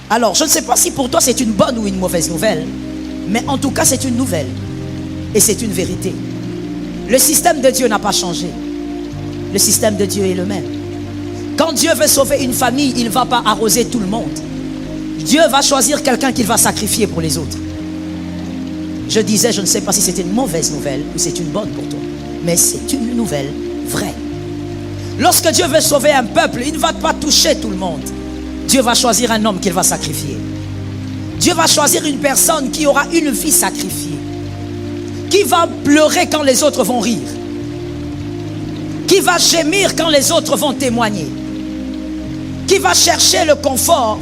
Alors, je ne sais pas si pour toi c'est une bonne ou une mauvaise nouvelle, mais en tout cas c'est une nouvelle. Et c'est une vérité. Le système de Dieu n'a pas changé. Le système de Dieu est le même. Quand Dieu veut sauver une famille, il ne va pas arroser tout le monde. Dieu va choisir quelqu'un qu'il va sacrifier pour les autres. Je disais, je ne sais pas si c'était une mauvaise nouvelle ou c'est une bonne pour toi, mais c'est une nouvelle vraie. Lorsque Dieu veut sauver un peuple, il ne va pas toucher tout le monde. Dieu va choisir un homme qu'il va sacrifier. Dieu va choisir une personne qui aura une vie sacrifiée, qui va pleurer quand les autres vont rire, qui va gémir quand les autres vont témoigner, qui va chercher le confort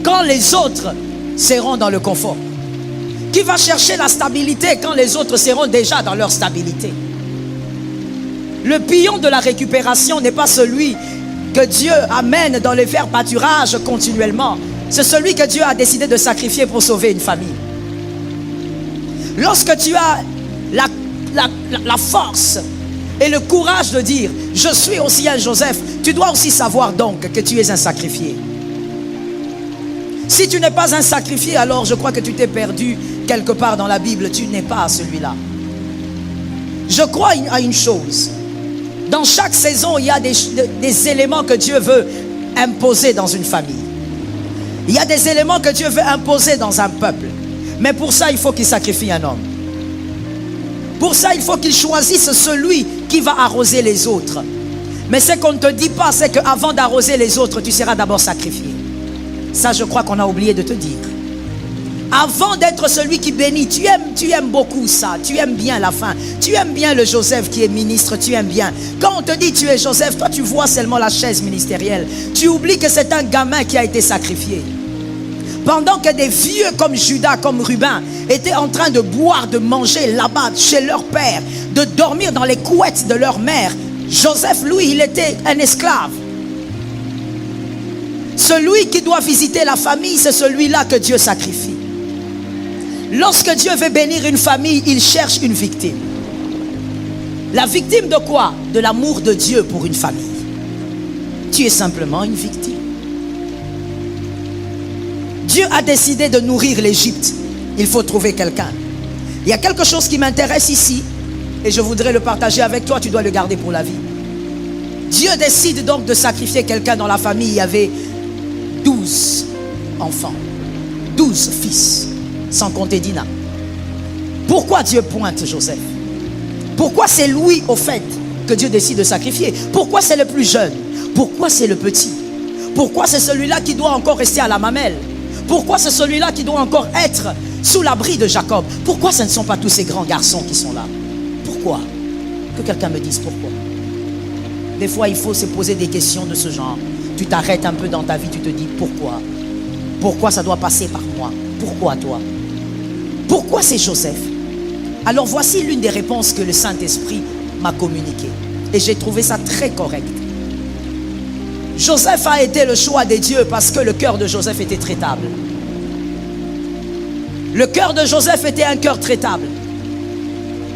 quand les autres seront dans le confort, qui va chercher la stabilité quand les autres seront déjà dans leur stabilité. Le pion de la récupération n'est pas celui que Dieu amène dans les verts pâturages continuellement. C'est celui que Dieu a décidé de sacrifier pour sauver une famille. Lorsque tu as la force et le courage de dire « Je suis aussi un Joseph », tu dois aussi savoir donc que tu es un sacrifié. Si tu n'es pas un sacrifié, alors je crois que tu t'es perdu quelque part dans la Bible. Tu n'es pas celui-là. Je crois à une chose. Dans chaque saison, il y a des éléments que Dieu veut imposer dans une famille. Il y a des éléments que Dieu veut imposer dans un peuple. Mais pour ça, il faut qu'il sacrifie un homme. Pour ça, il faut qu'il choisisse celui qui va arroser les autres. Mais ce qu'on ne te dit pas, c'est qu'avant d'arroser les autres, tu seras d'abord sacrifié. Ça, je crois qu'on a oublié de te dire. Avant d'être celui qui bénit, tu aimes beaucoup ça, tu aimes bien la fin, tu aimes bien le Joseph qui est ministre, tu aimes bien. Quand on te dit tu es Joseph, toi tu vois seulement la chaise ministérielle. Tu oublies que c'est un gamin qui a été sacrifié. Pendant que des vieux comme Judas, comme Ruben, étaient en train de boire, de manger là-bas chez leur père, de dormir dans les couettes de leur mère, Joseph, lui, il était un esclave. Celui qui doit visiter la famille, c'est celui-là que Dieu sacrifie. Lorsque Dieu veut bénir une famille, il cherche une victime. La victime de quoi? De l'amour de Dieu pour une famille. Tu es simplement une victime. Dieu a décidé de nourrir l'Égypte. Il faut trouver quelqu'un. Il y a quelque chose qui m'intéresse ici et je voudrais le partager avec toi. Tu dois le garder pour la vie. Dieu décide donc de sacrifier quelqu'un dans la famille. Il y avait 12 enfants, 12 fils, sans compter Dina. Pourquoi Dieu pointe Joseph? Pourquoi c'est lui au fait que Dieu décide de sacrifier? Pourquoi c'est le plus jeune? Pourquoi c'est le petit? Pourquoi c'est celui-là qui doit encore rester à la mamelle? Pourquoi c'est celui-là qui doit encore être sous l'abri de Jacob? Pourquoi ce ne sont pas tous ces grands garçons qui sont là? Pourquoi? Que quelqu'un me dise pourquoi. Des fois il faut se poser des questions de ce genre. Tu t'arrêtes un peu dans ta vie, tu te dis pourquoi? Pourquoi ça doit passer par moi? Pourquoi toi? Pourquoi c'est Joseph? Alors voici l'une des réponses que le Saint-Esprit m'a communiquées. Et j'ai trouvé ça très correct. Joseph a été le choix de Dieu parce que le cœur de Joseph était traitable. Le cœur de Joseph était un cœur traitable.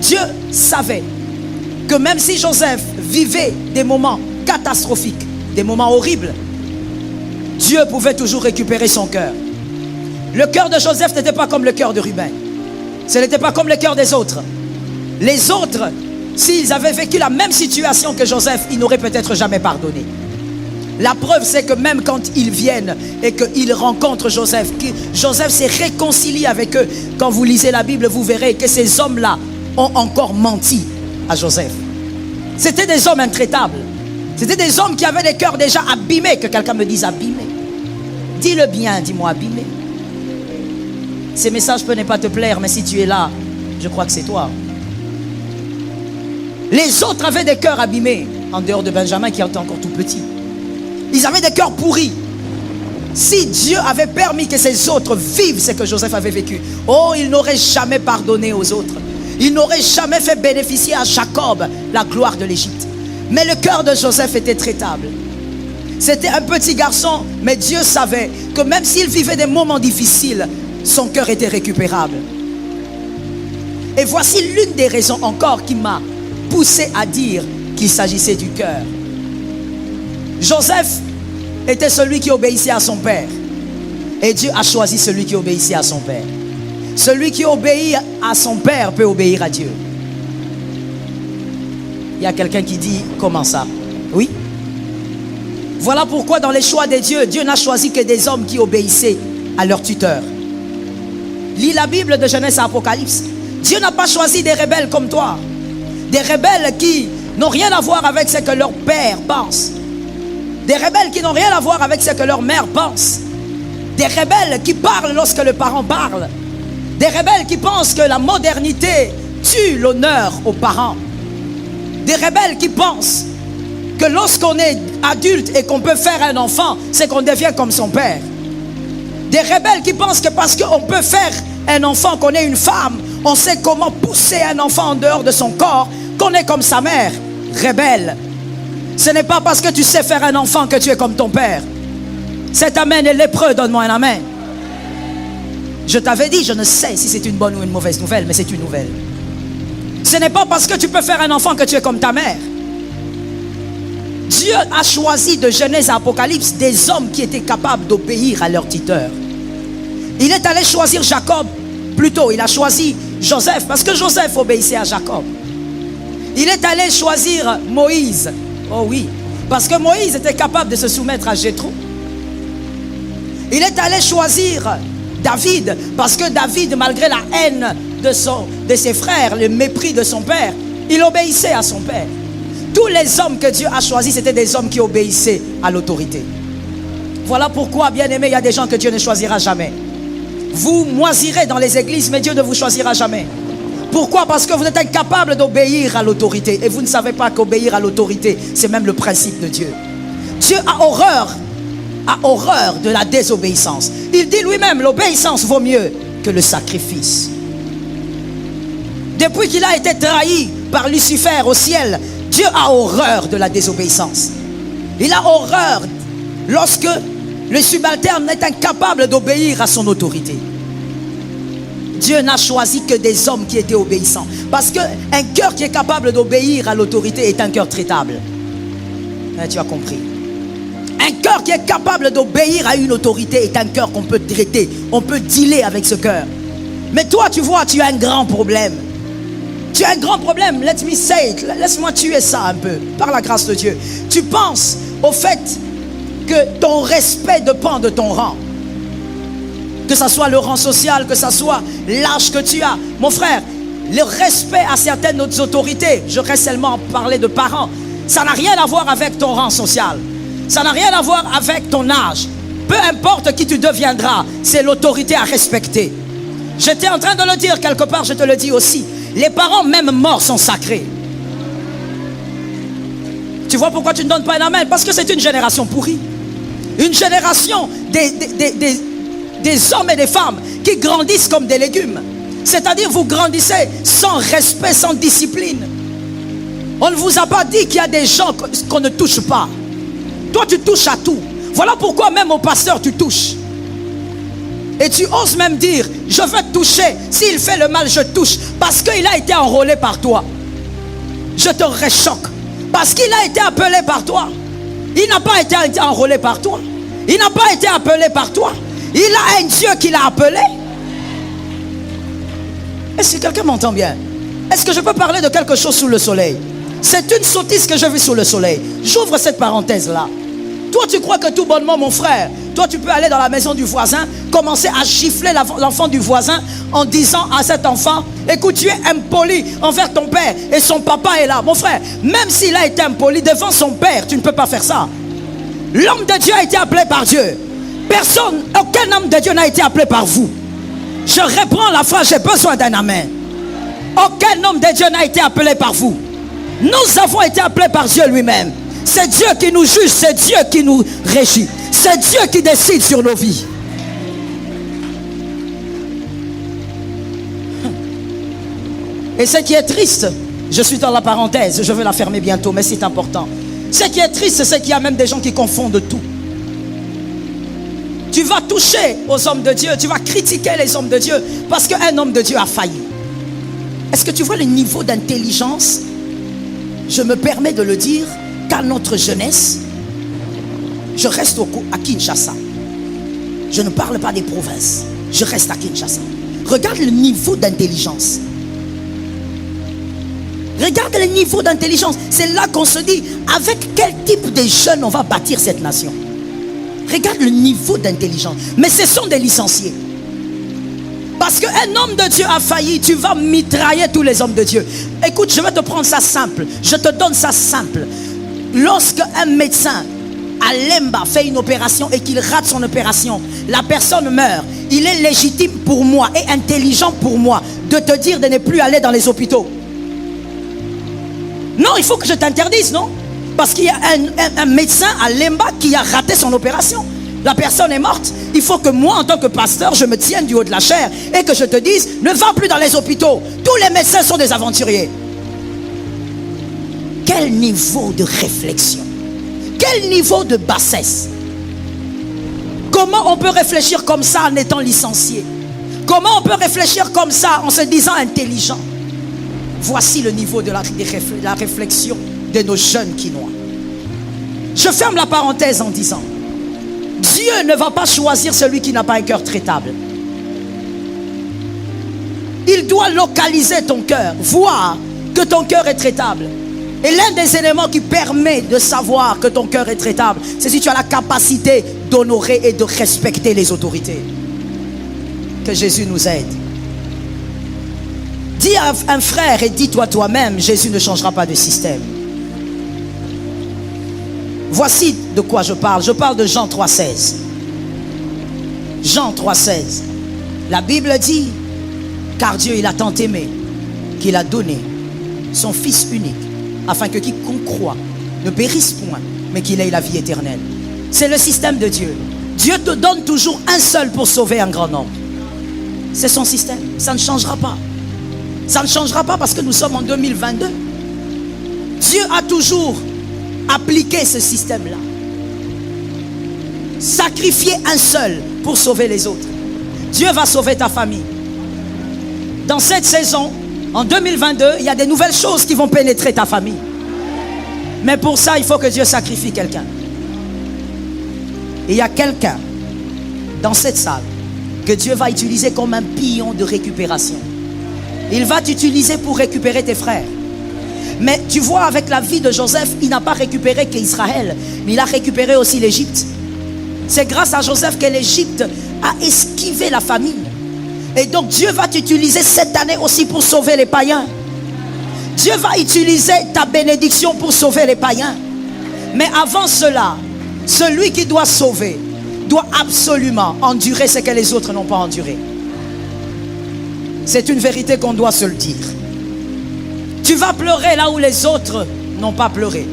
Dieu savait que même si Joseph vivait des moments catastrophiques, des moments horribles, Dieu pouvait toujours récupérer son cœur. Le cœur de Joseph n'était pas comme le cœur de Ruben. Ce n'était pas comme le cœur des autres. Les autres, s'ils avaient vécu la même situation que Joseph, ils n'auraient peut-être jamais pardonné. La preuve, c'est que même quand ils viennent et qu'ils rencontrent Joseph, que Joseph s'est réconcilié avec eux. Quand vous lisez la Bible, vous verrez que ces hommes-là ont encore menti à Joseph. C'était des hommes intraitables. C'était des hommes qui avaient des cœurs déjà abîmés. Que quelqu'un me dise abîmés. Dis-le bien, dis-moi abîmés. Ces messages peuvent ne pas te plaire, mais si tu es là, je crois que c'est toi. Les autres avaient des cœurs abîmés, en dehors de Benjamin qui était encore tout petit. Ils avaient des cœurs pourris. Si Dieu avait permis que ces autres vivent ce que Joseph avait vécu, oh, il n'aurait jamais pardonné aux autres. Il n'aurait jamais fait bénéficier à Jacob la gloire de l'Égypte. Mais le cœur de Joseph était traitable. C'était un petit garçon, mais Dieu savait que même s'il vivait des moments difficiles, son cœur était récupérable. Et voici l'une des raisons encore qui m'a poussé à dire qu'il s'agissait du cœur. Joseph était celui qui obéissait à son père. Et Dieu a choisi celui qui obéissait à son père. Celui qui obéit à son père peut obéir à Dieu. Il y a quelqu'un qui dit, comment ça? Oui. Voilà pourquoi dans les choix de Dieu, Dieu n'a choisi que des hommes qui obéissaient à leur tuteur. Lis la Bible de Genèse à Apocalypse. Dieu n'a pas choisi des rebelles comme toi. Des rebelles qui n'ont rien à voir avec ce que leur père pense. Des rebelles qui n'ont rien à voir avec ce que leur mère pense. Des rebelles qui parlent lorsque le parent parle. Des rebelles qui pensent que la modernité tue l'honneur aux parents. Des rebelles qui pensent que lorsqu'on est adulte et qu'on peut faire un enfant, c'est qu'on devient comme son père. Des rebelles qui pensent que parce qu'on peut faire un enfant, qu'on est une femme, on sait comment pousser un enfant en dehors de son corps, qu'on est comme sa mère. Rebelle. Ce n'est pas parce que tu sais faire un enfant que tu es comme ton père. Cet amen est lépreux, donne-moi un amen. Je t'avais dit, je ne sais si c'est une bonne ou une mauvaise nouvelle, mais c'est une nouvelle. Ce n'est pas parce que tu peux faire un enfant que tu es comme ta mère. Dieu a choisi de Genèse à Apocalypse des hommes qui étaient capables d'obéir à leur tuteur. Il est allé choisir Jacob. Plutôt, il a choisi Joseph parce que Joseph obéissait à Jacob. Il est allé choisir Moïse. Oh oui, parce que Moïse était capable de se soumettre à Jéthro. Il est allé choisir David parce que David, malgré la haine de ses frères, le mépris de son père, il obéissait à son père. Tous les hommes que Dieu a choisis, c'était des hommes qui obéissaient à l'autorité. Voilà pourquoi, bien aimé, il y a des gens que Dieu ne choisira jamais. Vous moisirez dans les églises, mais Dieu ne vous choisira jamais. Pourquoi? Parce que vous êtes incapable d'obéir à l'autorité. Et vous ne savez pas qu'obéir à l'autorité, c'est même le principe de Dieu. Dieu a horreur de la désobéissance. Il dit lui-même, l'obéissance vaut mieux que le sacrifice. Depuis qu'il a été trahi par Lucifer au ciel, Dieu a horreur de la désobéissance. Il a horreur lorsque le subalterne est incapable d'obéir à son autorité. Dieu n'a choisi que des hommes qui étaient obéissants. Parce qu'un cœur qui est capable d'obéir à l'autorité est un cœur traitable. Tu as compris. Un cœur qui est capable d'obéir à une autorité est un cœur qu'on peut traiter. On peut dealer avec ce cœur. Mais toi, tu vois, tu as un grand problème. Tu as un grand problème. Let me say it. Laisse-moi tuer ça un peu. Par la grâce de Dieu. Tu penses au fait que ton respect dépend de ton rang. Que ce soit le rang social, que ce soit l'âge que tu as. Mon frère, le respect à certaines autres autorités, je reste seulement à parler de parents, ça n'a rien à voir avec ton rang social. Ça n'a rien à voir avec ton âge. Peu importe qui tu deviendras, c'est l'autorité à respecter. J'étais en train de le dire quelque part, je te le dis aussi. Les parents, même morts, sont sacrés. Tu vois pourquoi tu ne donnes pas un amen? Parce que c'est une génération pourrie. Une génération des hommes et des femmes qui grandissent comme des légumes. C'est-à-dire vous grandissez sans respect, sans discipline. On ne vous a pas dit qu'il y a des gens qu'on ne touche pas. Toi tu touches à tout. Voilà pourquoi même au pasteur tu touches. Et tu oses même dire, je veux toucher. S'il fait le mal, je touche. Parce qu'il a été enrôlé par toi. Je te réchoque. Parce qu'il a été appelé par toi. Il n'a pas été enrôlé par toi. Il n'a pas été appelé par toi. Il a un Dieu qui l'a appelé. Est-ce que quelqu'un m'entend bien? Est-ce que je peux parler de quelque chose sous le soleil? C'est une sottise que je vis sous le soleil. J'ouvre cette parenthèse-là. Toi, tu crois que tout bonnement, mon frère, toi, tu peux aller dans la maison du voisin, commencer à gifler l'enfant du voisin en disant à cet enfant, écoute, tu es impoli envers ton père et son papa est là. Mon frère, même s'il a été impoli devant son père, tu ne peux pas faire ça. L'homme de Dieu a été appelé par Dieu. Personne, aucun homme de Dieu n'a été appelé par vous. Je reprends la phrase, j'ai besoin d'un amen. Aucun homme de Dieu n'a été appelé par vous. Nous avons été appelés par Dieu lui-même. C'est Dieu qui nous juge, c'est Dieu qui nous régit. C'est Dieu qui décide sur nos vies. Et ce qui est triste, je suis dans la parenthèse, je vais la fermer bientôt, mais c'est important. Ce qui est triste, c'est qu'il y a même des gens qui confondent tout. Tu vas toucher aux hommes de Dieu, tu vas critiquer les hommes de Dieu parce qu'un homme de Dieu a failli. Est-ce que tu vois le niveau d'intelligence? Je me permets de le dire qu'à notre jeunesse, je reste à Kinshasa. Je ne parle pas des provinces. Je reste à Kinshasa. Regarde le niveau d'intelligence. Regarde le niveau d'intelligence. C'est là qu'on se dit, avec quel type de jeunes on va bâtir cette nation. Regarde le niveau d'intelligence. Mais ce sont des licenciés. Parce qu'un homme de Dieu a failli, tu vas mitrailler tous les hommes de Dieu. Écoute, je vais te prendre ça simple. Je te donne ça simple. Lorsque un médecin à Lemba fait une opération et qu'il rate son opération, la personne meurt. Il est légitime pour moi et intelligent pour moi de te dire de ne plus aller dans les hôpitaux. Non, il faut que je t'interdise, non? Parce qu'il y a un médecin à Lemba qui a raté son opération. La personne est morte. Il faut que moi, en tant que pasteur, je me tienne du haut de la chair et que je te dise, ne va plus dans les hôpitaux. Tous les médecins sont des aventuriers. Quel niveau de réflexion? Quel niveau de bassesse? Comment on peut réfléchir comme ça en étant licencié? Comment on peut réfléchir comme ça en se disant intelligent? Voici le niveau de la réflexion de nos jeunes Kinois. Je ferme la parenthèse en disant, Dieu ne va pas choisir celui qui n'a pas un cœur traitable. Il doit localiser ton cœur, voir que ton cœur est traitable. Et l'un des éléments qui permet de savoir que ton cœur est traitable, c'est si tu as la capacité d'honorer et de respecter les autorités. Que Jésus nous aide. Dis à un frère et dis-toi toi-même, Jésus ne changera pas de système. Voici de quoi je parle. Je parle de Jean 3,16. Jean 3,16. La Bible dit, car Dieu il a tant aimé qu'il a donné son Fils unique, afin que quiconque croit ne périsse point, mais qu'il ait la vie éternelle. C'est le système de Dieu. Dieu te donne toujours un seul pour sauver un grand nombre. C'est son système. Ça ne changera pas. Ça ne changera pas parce que nous sommes en 2022. Dieu a toujours appliqué ce système-là. Sacrifier un seul pour sauver les autres. Dieu va sauver ta famille. Dans cette saison, en 2022, il y a des nouvelles choses qui vont pénétrer ta famille. Mais pour ça, il faut que Dieu sacrifie quelqu'un. Et il y a quelqu'un dans cette salle que Dieu va utiliser comme un pion de récupération. Il va t'utiliser pour récupérer tes frères. Mais tu vois, avec la vie de Joseph, il n'a pas récupéré qu'Israël, mais il a récupéré aussi l'Égypte. C'est grâce à Joseph que l'Égypte a esquivé la famine. Et donc Dieu va t'utiliser cette année aussi pour sauver les païens. Dieu va utiliser ta bénédiction pour sauver les païens. Mais avant cela, celui qui doit sauver doit absolument endurer ce que les autres n'ont pas enduré. C'est une vérité qu'on doit se le dire. Tu vas pleurer là où les autres n'ont pas pleuré.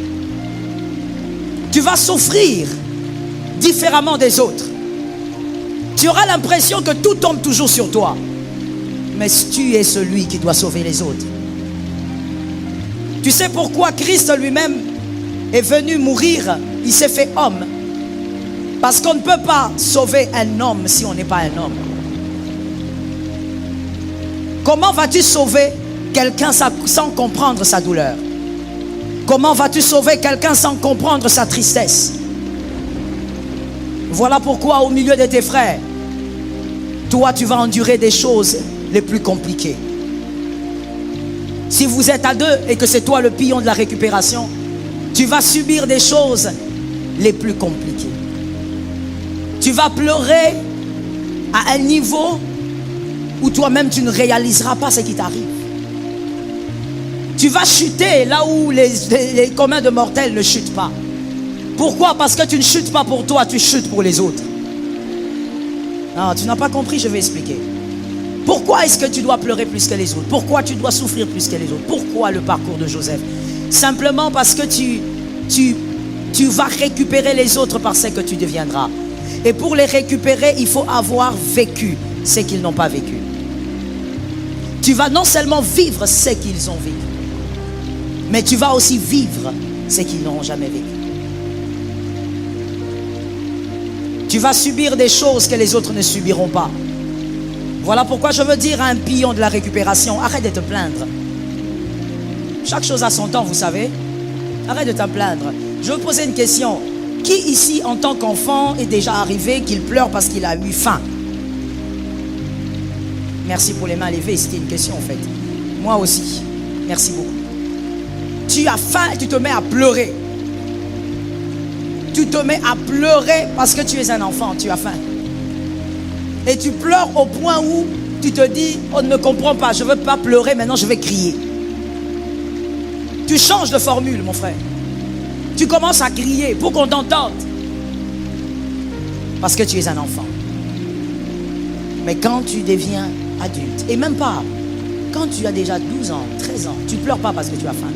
Tu vas souffrir différemment des autres. Tu auras l'impression que tout tombe toujours sur toi. Mais tu es celui qui doit sauver les autres. Tu sais pourquoi Christ lui-même est venu mourir? Il s'est fait homme. Parce qu'on ne peut pas sauver un homme si on n'est pas un homme. Comment vas-tu sauver quelqu'un sans comprendre sa douleur? Comment vas-tu sauver quelqu'un sans comprendre sa tristesse? Voilà pourquoi au milieu de tes frères, toi tu vas endurer des choses les plus compliquées. Si vous êtes à deux et que c'est toi le pion de la récupération, tu vas subir des choses les plus compliquées. Tu vas pleurer à un niveau où toi-même tu ne réaliseras pas ce qui t'arrive. Tu vas chuter là où les communs de mortels ne chutent pas. Pourquoi? Parce que tu ne chutes pas pour toi, tu chutes pour les autres. Non, tu n'as pas compris, je vais expliquer. Pourquoi est-ce que tu dois pleurer plus que les autres? Pourquoi tu dois souffrir plus que les autres? Pourquoi le parcours de Joseph? Simplement parce que tu vas récupérer les autres par ce que tu deviendras. Et pour les récupérer, il faut avoir vécu ce qu'ils n'ont pas vécu. Tu vas non seulement vivre ce qu'ils ont vécu, mais tu vas aussi vivre ce qu'ils n'auront jamais vécu. Tu vas subir des choses que les autres ne subiront pas. Voilà pourquoi je veux dire à un pion de la récupération, arrête de te plaindre. Chaque chose a son temps, vous savez. Arrête de te plaindre. Je veux poser une question. Qui ici, en tant qu'enfant, est déjà arrivé qu'il pleure parce qu'il a eu faim? Merci pour les mains levées, c'était une question en fait. Moi aussi, merci beaucoup. Tu as faim et tu te mets à pleurer. Tu te mets à pleurer parce que tu es un enfant, tu as faim. Et tu pleures au point où tu te dis, on ne me comprend pas, je ne veux pas pleurer, maintenant je vais crier. Tu changes de formule, mon frère. Tu commences à crier pour qu'on t'entende. Parce que tu es un enfant. Mais quand tu deviens adulte, et même pas, quand tu as déjà 12 ans, 13 ans, tu ne pleures pas parce que tu as faim.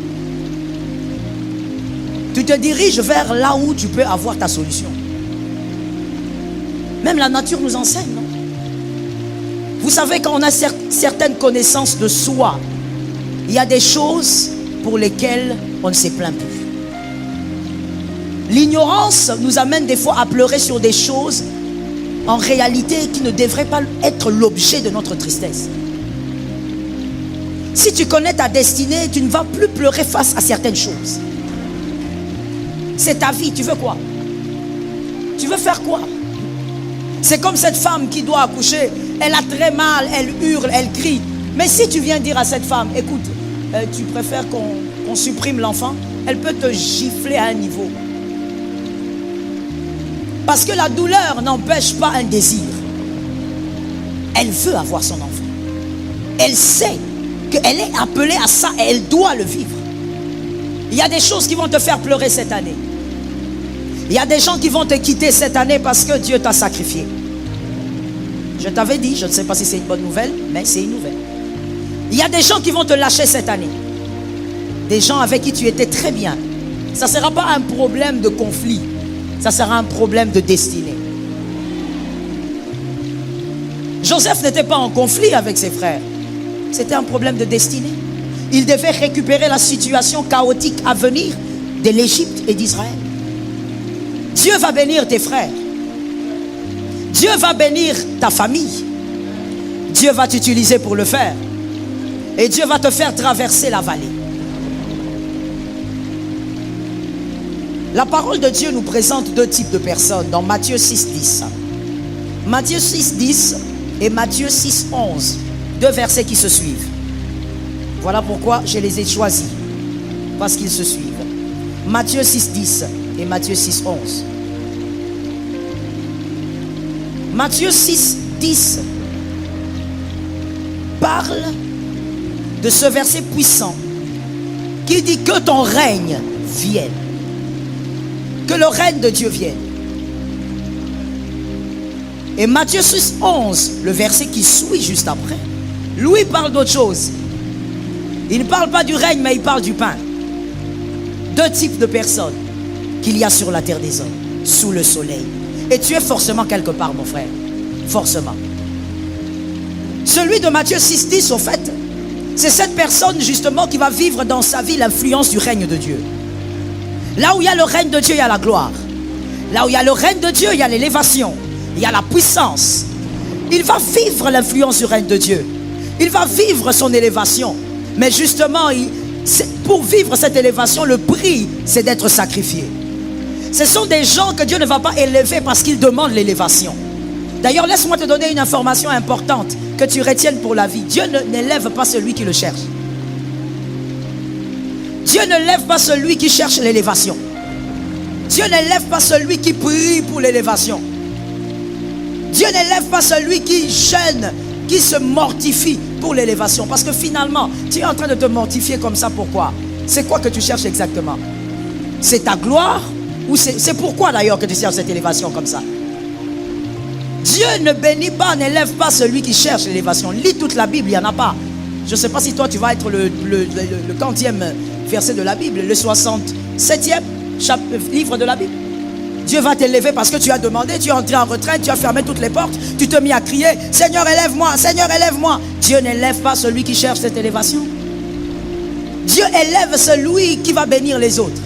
Tu te diriges vers là où tu peux avoir ta solution. Même la nature nous enseigne, non? Vous savez, quand on a certaines connaissances de soi, il y a des choses pour lesquelles on ne se plaint plus. L'ignorance nous amène des fois à pleurer sur des choses en réalité qui ne devraient pas être l'objet de notre tristesse. Si tu connais ta destinée, tu ne vas plus pleurer face à certaines choses. C'est ta vie, tu veux quoi? Tu veux faire quoi? C'est comme cette femme qui doit accoucher. Elle a très mal, elle hurle, elle crie. Mais si tu viens dire à cette femme, écoute, tu préfères qu'on supprime l'enfant, elle peut te gifler à un niveau. Parce que la douleur n'empêche pas un désir. Elle veut avoir son enfant. Elle sait qu'elle est appelée à ça et elle doit le vivre. Il y a des choses qui vont te faire pleurer cette année. Il y a des gens qui vont te quitter cette année parce que Dieu t'a sacrifié. Je t'avais dit, je ne sais pas si c'est une bonne nouvelle, mais c'est une nouvelle. Il y a des gens qui vont te lâcher cette année. Des gens avec qui tu étais très bien. Ça ne sera pas un problème de conflit. Ça sera un problème de destinée. Joseph n'était pas en conflit avec ses frères. C'était un problème de destinée. Il devait récupérer la situation chaotique à venir de l'Égypte et d'Israël. Dieu va bénir tes frères. Dieu va bénir ta famille. Dieu va t'utiliser pour le faire. Et Dieu va te faire traverser la vallée. La parole de Dieu nous présente deux types de personnes dans Matthieu 6,10. Matthieu 6,10 et Matthieu 6,11. Deux versets qui se suivent. Voilà pourquoi je les ai choisis. Parce qu'ils se suivent. Matthieu 6,10 et Matthieu 6,11. Matthieu 6,10 parle de ce verset puissant qui dit que ton règne vienne. Que le règne de Dieu vienne. Et Matthieu 6,11, le verset qui suit juste après, lui parle d'autre chose. Il ne parle pas du règne, mais il parle du pain. Deux types de personnes qu'il y a sur la terre des hommes, sous le soleil. Et tu es forcément quelque part, mon frère. Forcément. Celui de Matthieu 6,10, au fait, c'est cette personne justement qui va vivre dans sa vie l'influence du règne de Dieu. Là où il y a le règne de Dieu, il y a la gloire. Là où il y a le règne de Dieu, il y a l'élévation. Il y a la puissance. Il va vivre l'influence du règne de Dieu. Il va vivre son élévation. Mais justement, pour vivre cette élévation, le prix, c'est d'être sacrifié. Ce sont des gens que Dieu ne va pas élever parce qu'ils demandent l'élévation. D'ailleurs, laisse-moi te donner une information importante que tu retiennes pour la vie. Dieu n'élève pas celui qui le cherche. Dieu ne lève pas celui qui cherche l'élévation. Dieu ne lève pas celui qui prie pour l'élévation. Dieu ne lève pas celui qui gêne, qui se mortifie pour l'élévation. Parce que finalement, tu es en train de te mortifier comme ça. Pourquoi? C'est quoi que tu cherches exactement? C'est ta gloire? Ou c'est pourquoi d'ailleurs que tu cherches cette élévation comme ça? Dieu ne bénit pas, n'élève pas celui qui cherche l'élévation. Lis toute la Bible, il n'y en a pas. Je ne sais pas si toi tu vas être le 40e verset de la Bible, le 67e livre de la Bible. Dieu va t'élever parce que tu as demandé, tu es entré en retraite, tu as fermé toutes les portes, tu te mis à crier, Seigneur élève-moi, Seigneur élève-moi. Dieu n'élève pas celui qui cherche cette élévation. Dieu élève celui qui va bénir les autres.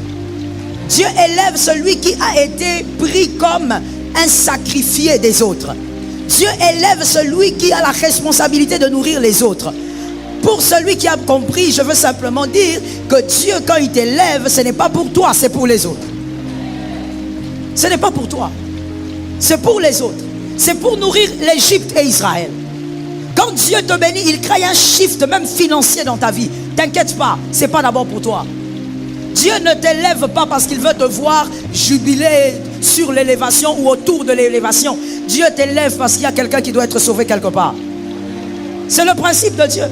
Dieu élève celui qui a été pris comme un sacrifié des autres. Dieu élève celui qui a la responsabilité de nourrir les autres. Pour celui qui a compris, je veux simplement dire que Dieu, quand il t'élève, ce n'est pas pour toi, c'est pour les autres. Ce n'est pas pour toi. C'est pour les autres. C'est pour nourrir l'Égypte et Israël. Quand Dieu te bénit, il crée un shift même financier dans ta vie. T'inquiète pas, ce n'est pas d'abord pour toi. Dieu ne t'élève pas parce qu'il veut te voir jubiler sur l'élévation ou autour de l'élévation. Dieu t'élève parce qu'il y a quelqu'un qui doit être sauvé quelque part. C'est le principe de Dieu.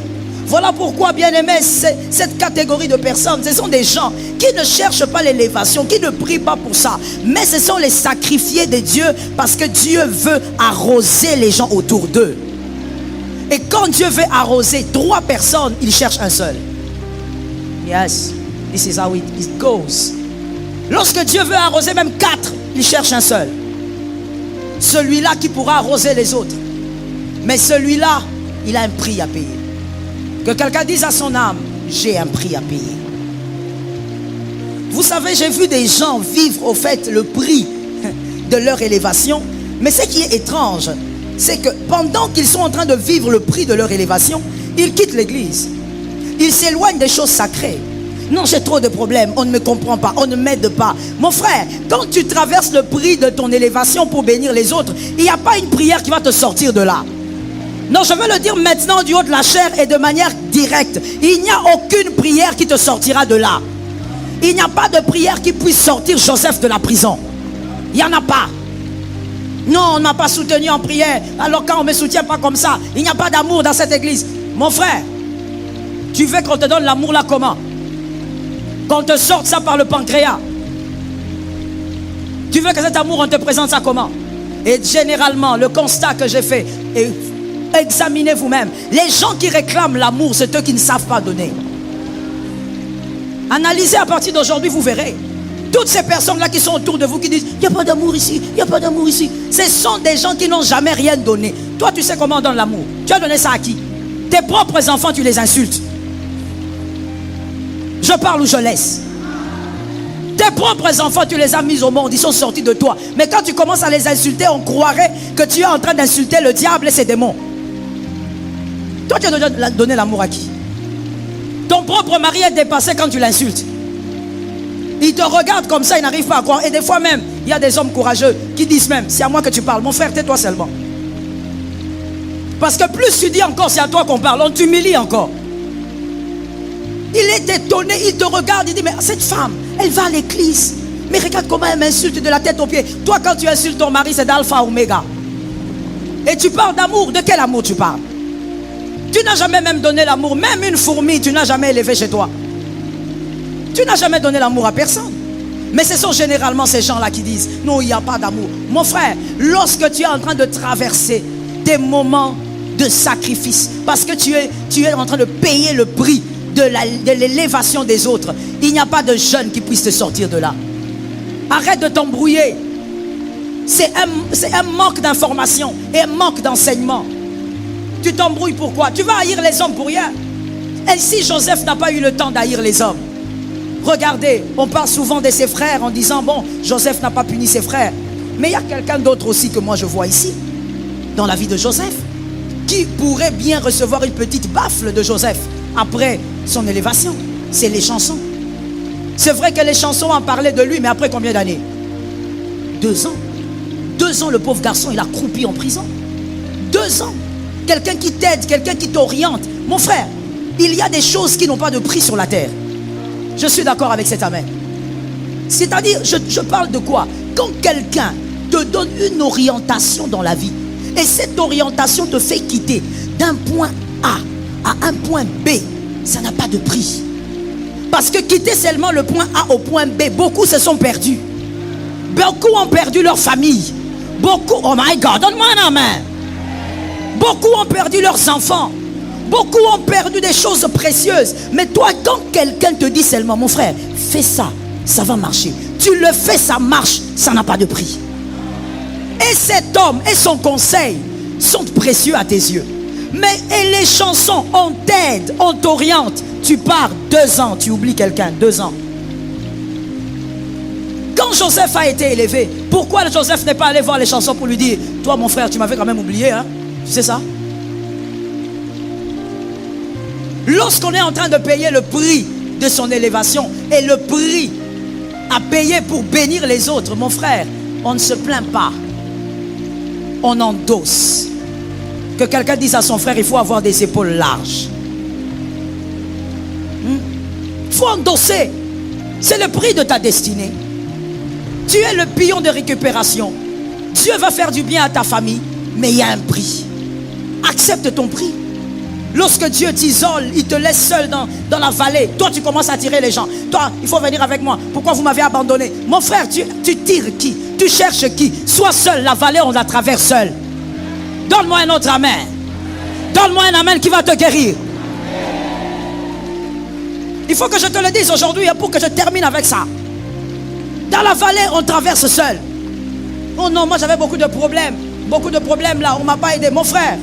Voilà pourquoi, bien-aimés, cette catégorie de personnes, ce sont des gens qui ne cherchent pas l'élévation, qui ne prient pas pour ça. Mais ce sont les sacrifiés de Dieu parce que Dieu veut arroser les gens autour d'eux. Et quand Dieu veut arroser 3 personnes, il cherche un seul. Yes, this is how it goes. Lorsque Dieu veut arroser même 4, il cherche un seul. Celui-là qui pourra arroser les autres. Mais celui-là, il a un prix à payer. Que quelqu'un dise à son âme, j'ai un prix à payer. Vous savez, j'ai vu des gens vivre au fait le prix de leur élévation. Mais ce qui est étrange, c'est que pendant qu'ils sont en train de vivre le prix de leur élévation, ils quittent l'église. Ils s'éloignent des choses sacrées. Non, j'ai trop de problèmes, on ne me comprend pas, on ne m'aide pas. Mon frère, quand tu traverses le prix de ton élévation pour bénir les autres, il n'y a pas une prière qui va te sortir de là. Non, je veux le dire maintenant du haut de la chair et de manière directe. Il n'y a aucune prière qui te sortira de là. Il n'y a pas de prière qui puisse sortir Joseph de la prison. Il n'y en a pas. Non, on ne m'a pas soutenu en prière. Alors quand on ne me soutient pas comme ça, il n'y a pas d'amour dans cette église. Mon frère, tu veux qu'on te donne l'amour là comment? Qu'on te sorte ça par le pancréas. Tu veux que cet amour, on te présente ça comment? Et généralement, le constat que j'ai fait, et examinez vous-même, les gens qui réclament l'amour, c'est eux qui ne savent pas donner. Analysez à partir d'aujourd'hui, vous verrez. Toutes ces personnes-là qui sont autour de vous, qui disent, il n'y a pas d'amour ici, il n'y a pas d'amour ici. Ce sont des gens qui n'ont jamais rien donné. Toi, tu sais comment on donne l'amour. Tu as donné ça à qui? Tes propres enfants, tu les insultes. Je parle ou je laisse? Tes propres enfants, tu les as mis au monde, ils sont sortis de toi. Mais quand tu commences à les insulter, on croirait que tu es en train d'insulter le diable et ses démons. Toi, tu as donné l'amour à qui? Ton propre mari est dépassé quand tu l'insultes. Il te regarde comme ça, il n'arrive pas à croire. Et des fois même, il y a des hommes courageux qui disent même, c'est à moi que tu parles. Mon frère, tais-toi seulement. Parce que plus tu dis encore, c'est à toi qu'on parle, on t'humilie encore. Il est étonné, il te regarde, il dit, mais cette femme, elle va à l'église. Mais regarde comment elle m'insulte de la tête aux pieds. Toi, quand tu insultes ton mari, c'est d'alpha oméga. Et tu parles d'amour. De quel amour tu parles? Tu n'as jamais même donné l'amour. Même une fourmi, tu n'as jamais élevé chez toi. Tu n'as jamais donné l'amour à personne. Mais ce sont généralement ces gens-là qui disent, non, il n'y a pas d'amour. Mon frère, lorsque tu es en train de traverser des moments de sacrifice, parce que tu es en train de payer le prix de l'élévation des autres, il n'y a pas de jeune qui puisse te sortir de là. Arrête de t'embrouiller. C'est un manque d'information et un manque d'enseignement. Tu t'embrouilles pourquoi? Tu vas haïr les hommes pour rien. Et si Joseph n'a pas eu le temps d'haïr les hommes? Regardez, on parle souvent de ses frères en disant, bon, Joseph n'a pas puni ses frères. Mais il y a quelqu'un d'autre aussi que moi je vois ici, dans la vie de Joseph, qui pourrait bien recevoir une petite baffle de Joseph après son élévation. C'est les chansons. C'est vrai que les chansons en parlaient de lui, mais après combien d'années? 2 ans. 2 ans, le pauvre garçon, il a croupi en prison. 2 ans. Quelqu'un qui t'aide, quelqu'un qui t'oriente. Mon frère, il y a des choses qui n'ont pas de prix sur la terre. Je suis d'accord avec cet amen. C'est-à-dire, je parle de quoi? Quand quelqu'un te donne une orientation dans la vie, et cette orientation te fait quitter d'un point A à un point B, ça n'a pas de prix. Parce que quitter seulement le point A au point B, beaucoup se sont perdus. Beaucoup ont perdu leur famille. Beaucoup, oh my God, donne-moi un amen. Beaucoup ont perdu leurs enfants. Beaucoup ont perdu des choses précieuses. Mais toi, quand quelqu'un te dit seulement, mon frère, fais ça, ça va marcher. Tu le fais, ça marche, ça n'a pas de prix. Et cet homme et son conseil sont précieux à tes yeux. Mais et les chansons, on t'aide, on t'oriente. Tu pars 2 ans, tu oublies quelqu'un, 2 ans. Quand Joseph a été élevé, pourquoi Joseph n'est pas allé voir les chansons pour lui dire, toi mon frère, tu m'avais quand même oublié, hein? Tu sais ça? Lorsqu'on est en train de payer le prix de son élévation et le prix à payer pour bénir les autres, mon frère, On ne se plaint pas. On endosse. Que quelqu'un dise à son frère, il faut avoir des épaules larges. Il faut endosser. C'est le prix de ta destinée. Tu es le pion de récupération. Dieu va faire du bien à ta famille, mais il y a un prix. Accepte ton prix. Lorsque Dieu t'isole, il te laisse seul dans la vallée. Toi, tu commences à attirer les gens. Toi, il faut venir avec moi. Pourquoi vous m'avez abandonné? Mon frère, tu tires qui? Tu cherches qui? Sois seul. La vallée, on la traverse seul. Donne-moi un autre amen. Donne-moi un amen qui va te guérir. Il faut que je te le dise aujourd'hui pour que je termine avec ça. Dans la vallée, on traverse seul. Oh non, moi j'avais beaucoup de problèmes. Beaucoup de problèmes là, on ne m'a pas aidé. Mon frère,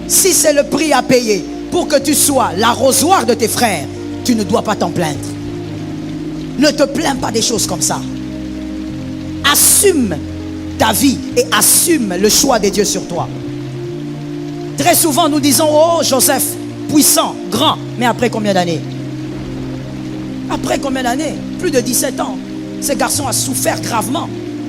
si c'est le prix à payer pour que tu sois l'arrosoir de tes frères, tu ne dois pas t'en plaindre. Ne te plains pas des choses comme ça. Assume ta vie et assume le choix de Dieu sur toi. Très souvent nous disons, oh Joseph, puissant, grand, mais après combien d'années? Après combien d'années? Plus de 17 ans. Ce garçon a souffert gravement.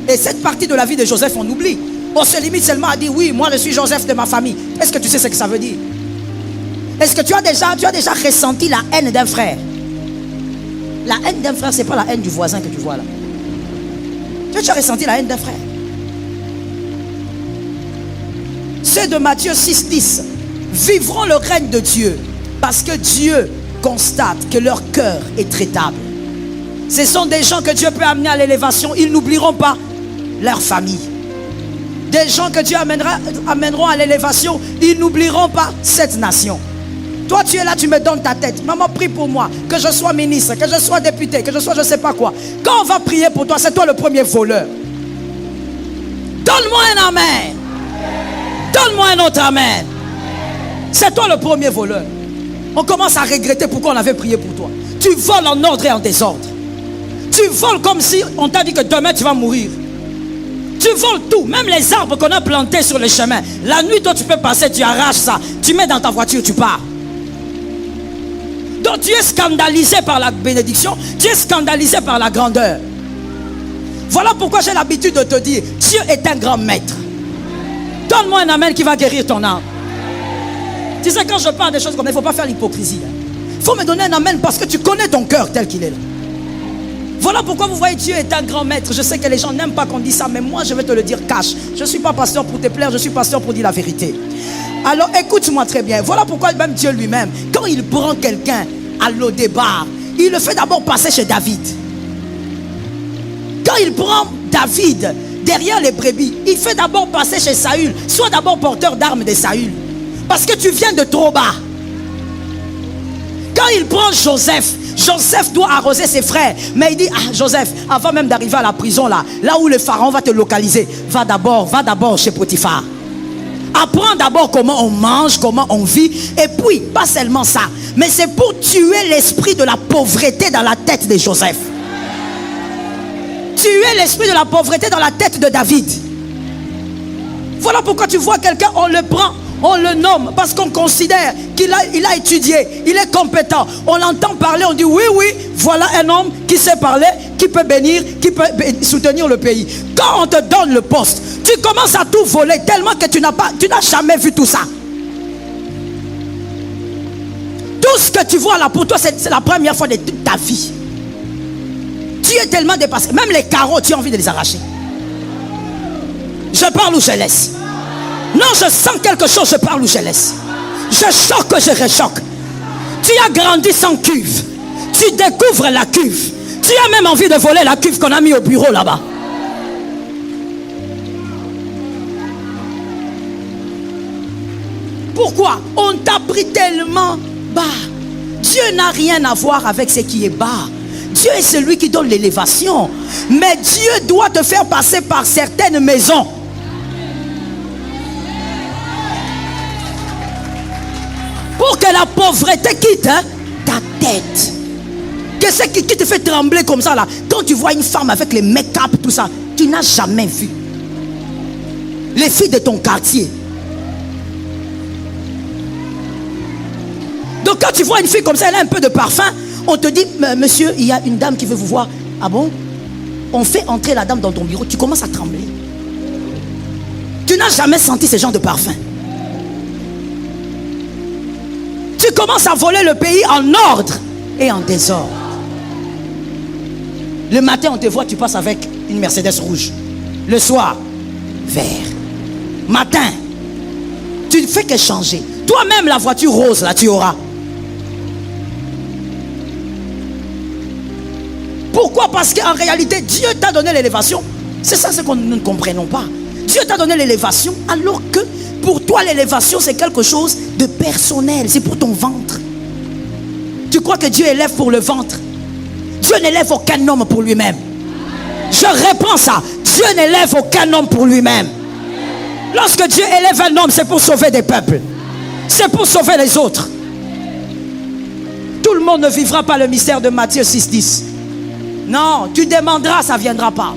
Et cette partie de la vie de Joseph, on oublie. On se limite seulement à dire, oui, moi je suis Joseph de ma famille. Est-ce que tu sais ce que ça veut dire? Est-ce que tu as déjà ressenti la haine d'un frère? La haine d'un frère, ce n'est pas la haine du voisin que tu vois là. Tu as déjà ressenti la haine d'un frère? Ceux de Matthieu 6,10 vivront le règne de Dieu parce que Dieu constate que leur cœur est traitable. Ce sont des gens que Dieu peut amener à l'élévation. Ils n'oublieront pas leur famille. Des gens que Dieu amèneront à l'élévation. Ils n'oublieront pas cette nation. Toi tu es là, tu me donnes ta tête. Maman, prie pour moi. Que je sois ministre, que je sois député, que je sois je ne sais pas quoi. Quand on va prier pour toi, c'est toi le premier voleur. Donne-moi un amen. Donne-moi un autre amen. C'est toi le premier voleur. On commence à regretter pourquoi on avait prié pour toi. Tu voles en ordre et en désordre. Tu voles comme si on t'a dit que demain tu vas mourir. Tu voles tout, même les arbres qu'on a plantés sur le chemin. La nuit, toi tu peux passer, tu arraches ça. Tu mets dans ta voiture, tu pars. Donc tu es scandalisé par la bénédiction. Tu es scandalisé par la grandeur. Voilà pourquoi j'ai l'habitude de te dire, Dieu est un grand maître. Donne-moi un amen qui va guérir ton âme. Tu sais, quand je parle des choses comme ça, il ne faut pas faire l'hypocrisie. Il faut me donner un amen parce que tu connais ton cœur tel qu'il est là. Voilà pourquoi vous voyez, Dieu est un grand maître. Je sais que les gens n'aiment pas qu'on dise ça, mais moi je vais te le dire cash. Je ne suis pas pasteur pour te plaire, je suis pasteur pour dire la vérité. Alors écoute-moi très bien. Voilà pourquoi même Dieu lui-même, quand il prend quelqu'un à l'Odébar, il le fait d'abord passer chez David. Quand il prend David derrière les brebis, il fait d'abord passer chez Saül. Sois d'abord porteur d'armes de Saül. Parce que tu viens de trop bas. Quand il prend Joseph, Joseph doit arroser ses frères. Mais il dit, ah Joseph, avant même d'arriver à la prison là où le pharaon va te localiser, va d'abord chez Potiphar. Apprends d'abord comment on mange, comment on vit. Et puis, pas seulement ça, mais c'est pour tuer l'esprit de la pauvreté dans la tête de Joseph. Tuer l'esprit de la pauvreté dans la tête de David. Voilà pourquoi tu vois quelqu'un, on le prend, on le nomme parce qu'on considère qu'il a étudié, il est compétent. On l'entend parler, on dit oui, voilà un homme qui sait parler, qui peut bénir, qui peut soutenir le pays. Quand on te donne le poste, tu commences à tout voler tellement que tu n'as jamais vu tout ça. Tout ce que tu vois là pour toi, c'est la première fois de toute ta vie. Tu es tellement dépassé. Même les carreaux, tu as envie de les arracher. Je parle ou je laisse? Non, je sens quelque chose, je parle ou je laisse. Je choque, je rechoque. Tu as grandi sans cuve. Tu découvres la cuve. Tu as même envie de voler la cuve qu'on a mis au bureau là-bas. Pourquoi? On t'a pris tellement bas. Dieu n'a rien à voir avec ce qui est bas. Dieu est celui qui donne l'élévation. Mais Dieu doit te faire passer par certaines maisons. Pour que la pauvreté quitte ta tête. Qu'est-ce qui te fait trembler comme ça là? Quand tu vois une femme avec les make-up, tout ça, tu n'as jamais vu. Les filles de ton quartier. Donc quand tu vois une fille comme ça, elle a un peu de parfum, on te dit, monsieur, il y a une dame qui veut vous voir. Ah bon? on fait entrer la dame dans ton bureau, tu commences à trembler. Tu n'as jamais senti ce genre de parfum. Tu commences à voler le pays en ordre et en désordre. Le matin, on te voit, tu passes avec une Mercedes rouge. Le soir, vert. Matin, tu ne fais que changer. Toi-même, la voiture rose, là, tu auras. Pourquoi? Parce qu'en réalité, Dieu t'a donné l'élévation. C'est ça ce que nous ne comprenons pas. Dieu t'a donné l'élévation, alors que pour toi, l'élévation, c'est quelque chose de personnel. C'est pour ton ventre. Tu crois que Dieu élève pour le ventre? Dieu n'élève aucun homme pour lui-même. Je réponds ça. Dieu n'élève aucun homme pour lui-même. Lorsque Dieu élève un homme, c'est pour sauver des peuples. C'est pour sauver les autres. Tout le monde ne vivra pas le mystère de Matthieu 6,10. Non, tu demanderas, ça ne viendra pas.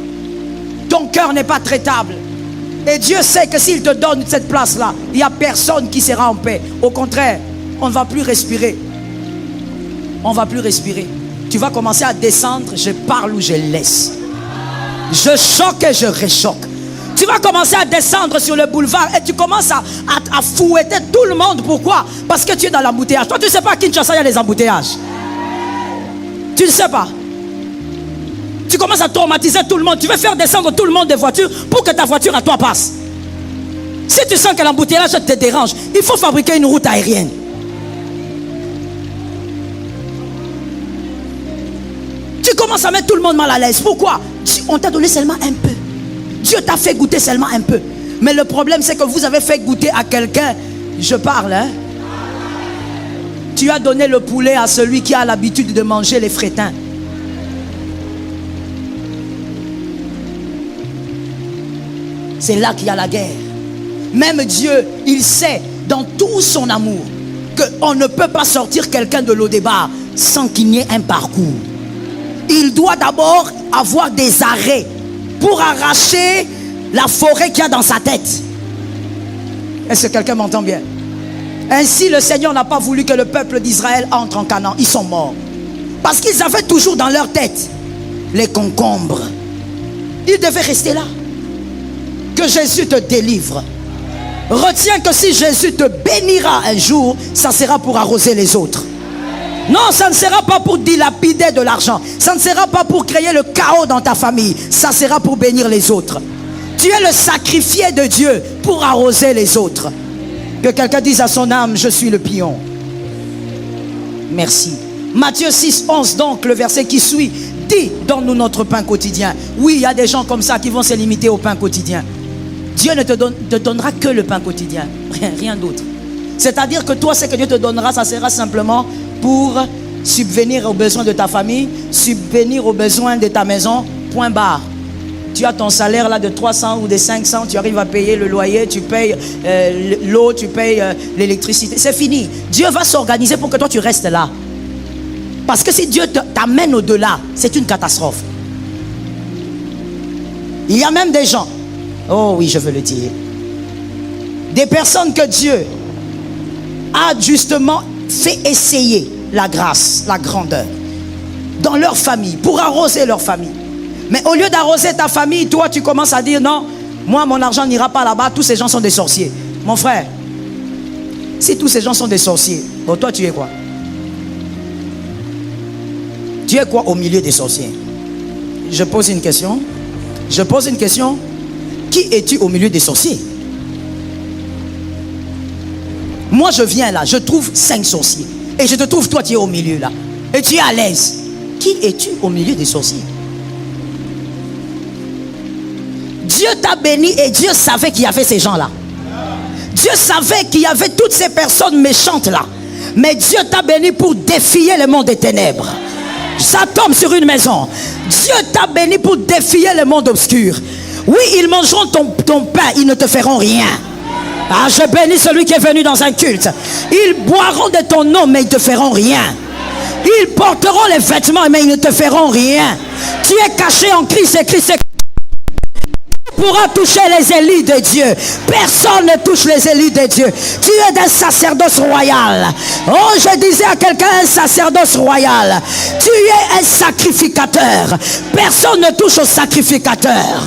Ton cœur n'est pas traitable. Et Dieu sait que s'il te donne cette place-là, il n'y a personne qui sera en paix. Au contraire, on ne va plus respirer. On ne va plus respirer. Tu vas commencer à descendre, je parle ou je laisse. Je choque et je réchoque. Tu vas commencer à descendre sur le boulevard et tu commences à fouetter tout le monde. Pourquoi? Parce que tu es dans l'embouteillage. Toi, tu ne sais pas à Kinshasa, il y a des embouteillages. Tu ne sais pas. Tu commences à traumatiser tout le monde. Tu veux faire descendre tout le monde des voitures pour que ta voiture à toi passe. Si tu sens que l'embouteillage te dérange, il faut fabriquer une route aérienne. Tu commences à mettre tout le monde mal à l'aise. Pourquoi? On t'a donné seulement un peu. Dieu t'a fait goûter seulement un peu. Mais le problème, c'est que vous avez fait goûter à quelqu'un. Je parle, hein? Tu as donné le poulet à celui qui a l'habitude de manger les frétins. C'est là qu'il y a la guerre. Même Dieu, il sait dans tout son amour qu'on ne peut pas sortir quelqu'un de l'Odébar sans qu'il n'y ait un parcours. Il doit d'abord avoir des arrêts pour arracher la forêt qu'il y a dans sa tête. Est-ce que quelqu'un m'entend bien? Ainsi, le Seigneur n'a pas voulu que le peuple d'Israël entre en Canaan. Ils sont morts. Parce qu'ils avaient toujours dans leur tête les concombres. Ils devaient rester là. Que Jésus te délivre. Retiens que si Jésus te bénira un jour, ça sera pour arroser les autres. Non, ça ne sera pas pour dilapider de l'argent. Ça ne sera pas pour créer le chaos dans ta famille. Ça sera pour bénir les autres. Tu es le sacrifié de Dieu pour arroser les autres. Que quelqu'un dise à son âme, je suis le pion. Merci. Matthieu 6, 11 donc, le verset qui suit, dit, donne-nous notre pain quotidien. Oui, il y a des gens comme ça qui vont se limiter au pain quotidien. Dieu ne te donnera que le pain quotidien, rien d'autre. C'est-à-dire que toi, ce que Dieu te donnera, ça sera simplement pour subvenir aux besoins de ta famille, subvenir aux besoins de ta maison, point barre. Tu as ton salaire là de 300 ou de 500, tu arrives à payer le loyer, tu payes l'eau, tu payes l'électricité, c'est fini. Dieu va s'organiser pour que toi tu restes là. Parce que si Dieu t'amène au-delà, c'est une catastrophe. Il y a même des gens, oh oui, je veux le dire, des personnes que Dieu a justement fait essayer la grâce, la grandeur dans leur famille, pour arroser leur famille. Mais au lieu d'arroser ta famille, toi tu commences à dire non, moi mon argent n'ira pas là-bas, tous ces gens sont des sorciers. Mon frère, si tous ces gens sont des sorciers, bon, toi tu es quoi? Tu es quoi au milieu des sorciers? Je pose une question. Je pose une question. Qui es-tu au milieu des sorciers? Moi je viens là, je trouve 5 sorciers. Et je te trouve toi tu es au milieu là. Et tu es à l'aise. Qui es-tu au milieu des sorciers? Dieu t'a béni et Dieu savait qu'il y avait ces gens là. Dieu savait qu'il y avait toutes ces personnes méchantes là. Mais Dieu t'a béni pour défier le monde des ténèbres. Ça tombe sur une maison. Dieu t'a béni pour défier le monde obscur. Oui, ils mangeront ton pain, ils ne te feront rien. Ah, je bénis celui qui est venu dans un culte. Ils boiront de ton eau, mais ils ne te feront rien. Ils porteront les vêtements, mais ils ne te feront rien. Tu es caché en Christ et Christ est pourra toucher les élus de Dieu. Personne ne touche les élus de Dieu. Tu es d'un sacerdoce royal. Oh, je disais à quelqu'un, un sacerdoce royal. Tu es un sacrificateur. Personne ne touche au sacrificateur.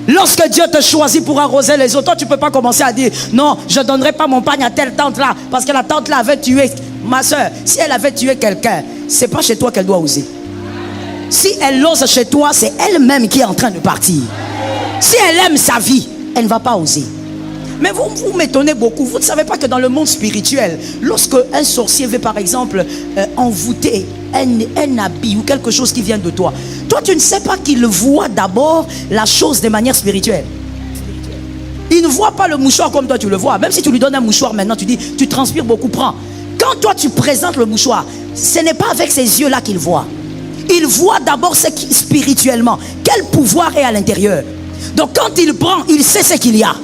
Lorsque Dieu te choisit pour arroser les autres, toi tu ne peux pas commencer à dire non, je ne donnerai pas mon pagne à telle tante là, parce que la tante là avait tué ma soeur. Si elle avait tué quelqu'un, ce n'est pas chez toi qu'elle doit oser. Si elle ose chez toi, c'est elle-même qui est en train de partir. Si elle aime sa vie, elle ne va pas oser. Mais vous m'étonnez beaucoup. Vous ne savez pas que dans le monde spirituel, lorsque un sorcier veut par exemple envoûter un habit ou quelque chose qui vient de toi, toi tu ne sais pas qu'il voit d'abord la chose de manière spirituelle. Il ne voit pas le mouchoir comme toi tu le vois. Même si tu lui donnes un mouchoir maintenant, tu dis tu transpires beaucoup, prends. Quand toi tu présentes le mouchoir, ce n'est pas avec ses yeux là qu'il voit. Il voit d'abord ce qui spirituellement, quel pouvoir est à l'intérieur. Donc quand il prend, il sait ce qu'il y a.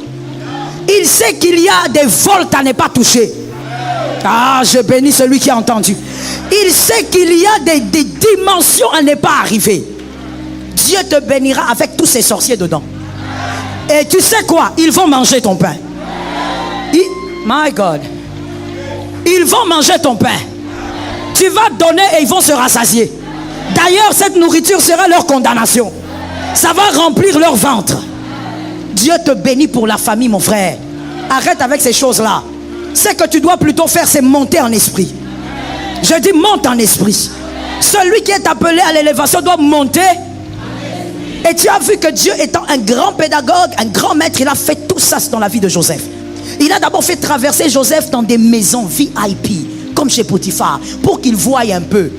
Il sait qu'il y a des volts à ne pas toucher. Ah, je bénis celui qui a entendu. Il sait qu'il y a des dimensions à ne pas arriver. Dieu te bénira avec tous ces sorciers dedans. Et tu sais quoi? Ils vont manger ton pain. My God. Ils vont manger ton pain. Tu vas donner et ils vont se rassasier. D'ailleurs, cette nourriture sera leur condamnation. Ça va remplir leur ventre. Dieu te bénit pour la famille, mon frère. Arrête avec ces choses-là. Ce que tu dois plutôt faire, c'est monter en esprit. Je dis monte en esprit. Celui qui est appelé à l'élévation doit monter. Et tu as vu que Dieu étant un grand pédagogue, un grand maître, il a fait tout ça dans la vie de Joseph. Il a d'abord fait traverser Joseph dans des maisons VIP, comme chez Potiphar, pour qu'il voie un peu.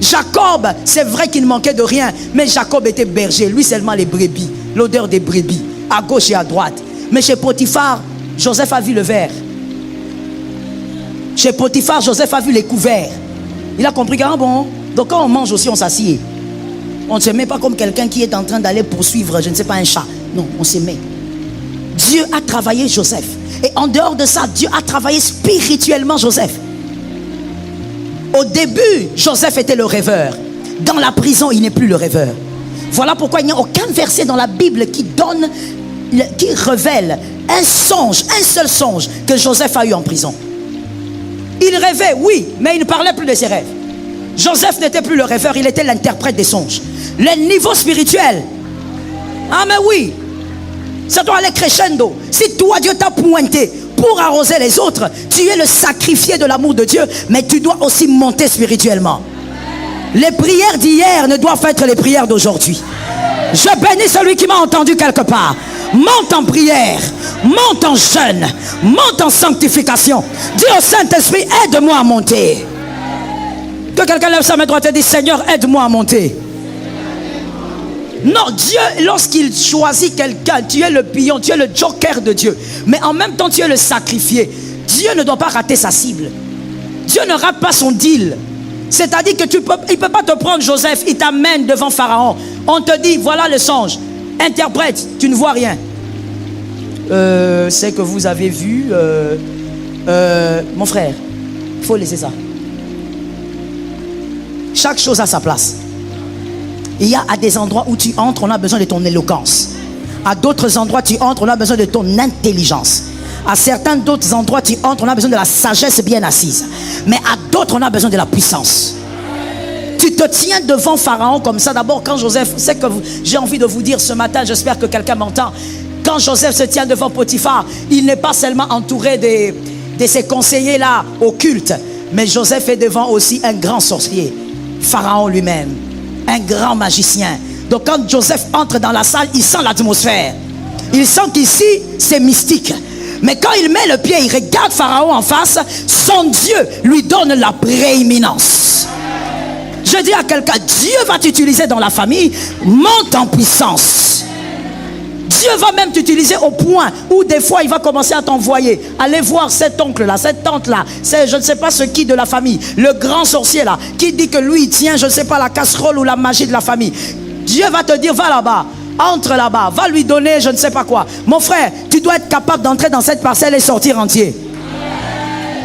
Jacob, c'est vrai qu'il manquait de rien, mais Jacob était berger, lui seulement les brebis, l'odeur des brebis, à gauche et à droite. Mais chez Potiphar, Joseph a vu le verre. Chez Potiphar, Joseph a vu les couverts. Il a compris que, ah bon, donc quand on mange aussi, on s'assied. On ne se met pas comme quelqu'un qui est en train d'aller poursuivre, je ne sais pas, un chat. Non, on se met. Dieu a travaillé Joseph. Et en dehors de ça, Dieu a travaillé spirituellement Joseph. Au début, Joseph était le rêveur. Dans la prison, il n'est plus le rêveur. Voilà pourquoi il n'y a aucun verset dans la Bible qui donne, qui révèle un songe, un seul songe que Joseph a eu en prison. Il rêvait, oui, mais il ne parlait plus de ses rêves. Joseph n'était plus le rêveur, il était l'interprète des songes. Le niveau spirituel. Ah mais oui, ça doit aller crescendo. Si toi, Dieu t'a pointé pour arroser les autres, tu es le sacrifié de l'amour de Dieu, mais tu dois aussi monter spirituellement. Les prières d'hier ne doivent pas être les prières d'aujourd'hui. Je bénis celui qui m'a entendu quelque part. Monte en prière, monte en jeûne, monte en sanctification. Dis au Saint-Esprit, aide-moi à monter. Que quelqu'un lève sa main droite et dit, Seigneur, aide-moi à monter. Non, Dieu, lorsqu'il choisit quelqu'un, tu es le pion, tu es le joker de Dieu. Mais en même temps, tu es le sacrifié. Dieu ne doit pas rater sa cible. Dieu ne rate pas son deal. C'est-à-dire que il ne peut pas te prendre Joseph, il t'amène devant Pharaon. On te dit, voilà le songe. Interprète, tu ne vois rien. C'est que vous avez vu, mon frère, il faut laisser ça. Chaque chose a sa place. Il y a à des endroits où tu entres, on a besoin de ton éloquence. À d'autres endroits, tu entres, on a besoin de ton intelligence. À certains d'autres endroits, tu entres, on a besoin de la sagesse bien assise. Mais à d'autres, on a besoin de la puissance. Tu te tiens devant Pharaon comme ça. D'abord, quand Joseph, c'est que j'ai envie de vous dire ce matin, j'espère que quelqu'un m'entend. Quand Joseph se tient devant Potiphar, il n'est pas seulement entouré de ses conseillers là, occultes. Mais Joseph est devant aussi un grand sorcier. Pharaon lui-même. Un grand magicien. Donc quand Joseph entre dans la salle, il sent l'atmosphère. Il sent qu'ici, c'est mystique. Mais quand il met le pied, il regarde Pharaon en face, son Dieu lui donne la prééminence. Je dis à quelqu'un, Dieu va t'utiliser dans la famille, monte en puissance. Dieu va même t'utiliser au point où des fois il va commencer à t'envoyer. Allez voir cet oncle-là, cette tante-là, c'est je ne sais pas ce qui de la famille, le grand sorcier là, qui dit que lui il tient je ne sais pas la casserole ou la magie de la famille. Dieu va te dire, va là-bas, entre là-bas, va lui donner je ne sais pas quoi. Mon frère, tu dois être capable d'entrer dans cette parcelle et sortir entier.